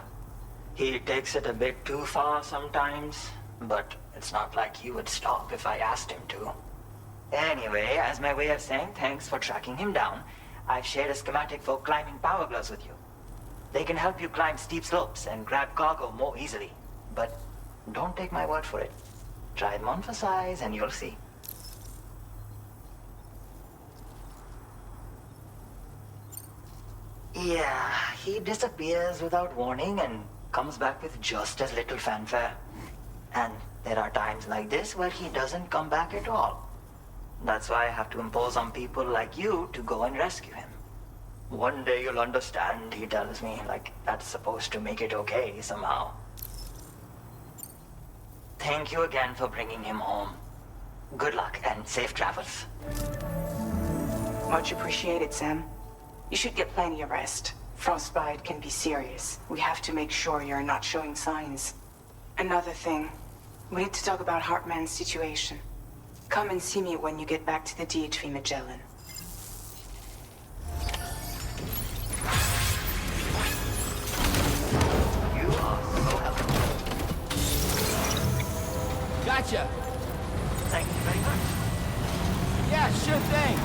He takes it a bit too far sometimes, but it's not like he would stop if I asked him to. Anyway, as my way of saying thanks for tracking him down, I've shared a schematic for climbing power gloves with you. They can help you climb steep slopes and grab cargo more easily. But don't take my word for it. Try them on for size and you'll see. Yeah, he disappears without warning and comes back with just as little fanfare. And there are times like this where he doesn't come back at all. That's why I have to impose on people like you to go and rescue him. One day you'll understand, he tells me, like that's supposed to make it okay somehow. Thank you again for bringing him home. Good luck and safe travels. Much appreciated, Sam. You should get plenty of rest. Frostbite can be serious. We have to make sure you're not showing signs. Another thing, we need to talk about Hartman's situation. Come and see me when you get back to the DHV Magellan. You are so helpful. Gotcha. Thank you very much. Yeah, sure thing.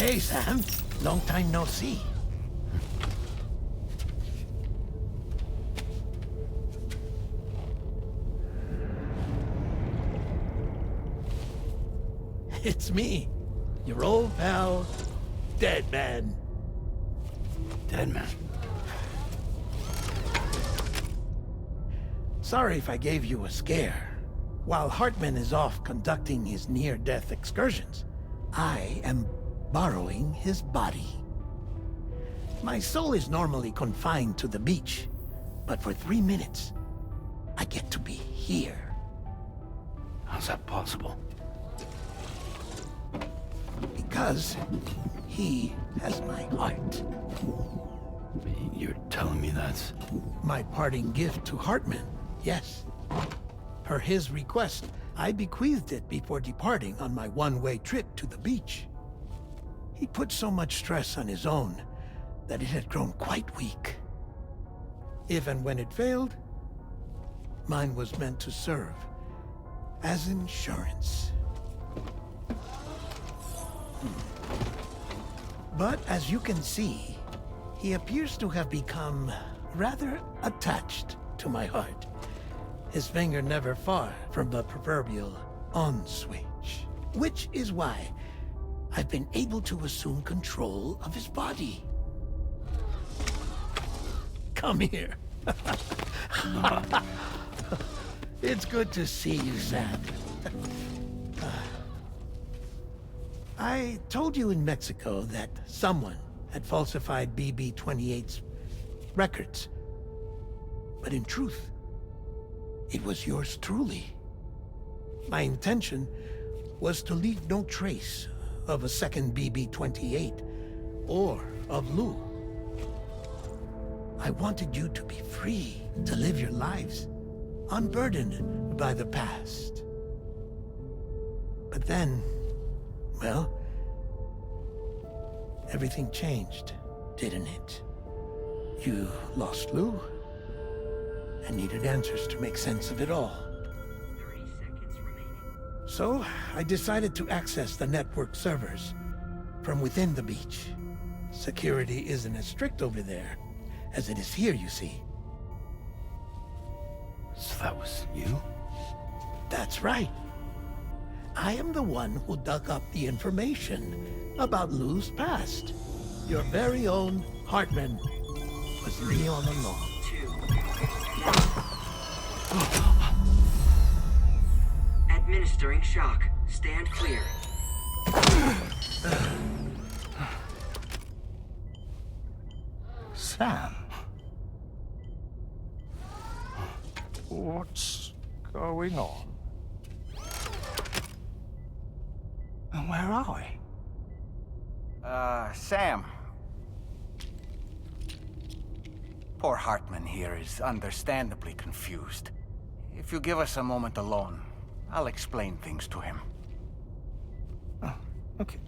Hey, Sam. Long time no see. It's me, your old pal, Dead Man. Dead Man? Sorry if I gave you a scare. While Hartman is off conducting his near-death excursions, I am borrowing his body. My soul is normally confined to the beach, but for 3 minutes, I get to be here. How's that possible? Because he has my heart. You're telling me that's... My parting gift to Hartman, yes. Per his request, I bequeathed it before departing on my one-way trip to the beach. He put so much stress on his own that it had grown quite weak. If and when it failed, mine was meant to serve as insurance. But as you can see, he appears to have become rather attached to my heart. His finger never far from the proverbial on switch. Which is why I've been able to assume control of his body. Come here. It's good to see you, Sam. I told you in Mexico that someone had falsified BB-28's records. But in truth, it was yours truly. My intention was to leave no trace of a second BB-28 or of Lou. I wanted you to be free to live your lives, unburdened by the past. But then, well, everything changed, didn't it? You lost Lou, and needed answers to make sense of it all. 30 seconds remaining. So, I decided to access the network servers from within the beach. Security isn't as strict over there as it is here, you see. So that was you? That's right. I am the one who dug up the information about Lou's past. Your very own Hartman was me all along. 2. Administering shock. Stand clear. Sam? What's going on? And where are we? Sam. Poor Hartman here is understandably confused. If you give us a moment alone, I'll explain things to him. Oh, okay.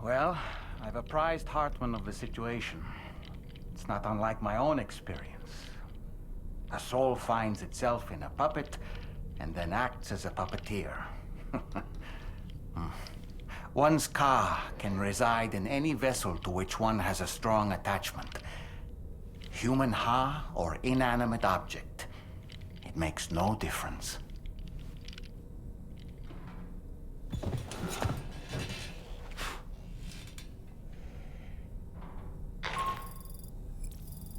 Well, I've apprised Hartman of the situation. It's not unlike my own experience. A soul finds itself in a puppet and then acts as a puppeteer. One's ka can reside in any vessel to which one has a strong attachment. Human ha or inanimate object. It makes no difference.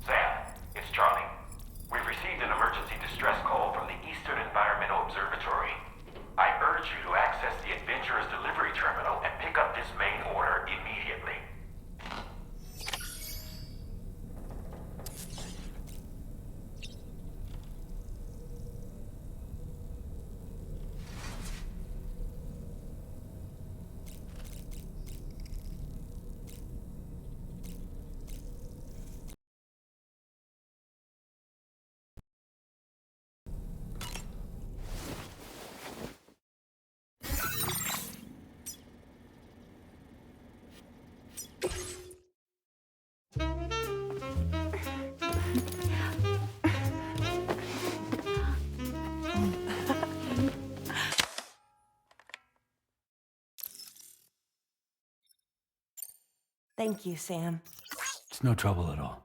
Sam, it's Charlie. We've received an emergency distress call from the Eastern Environmental Observatory. I urge you to access the Adventurer's delivery terminal and pick up this main order immediately. Thank you, Sam. It's no trouble at all.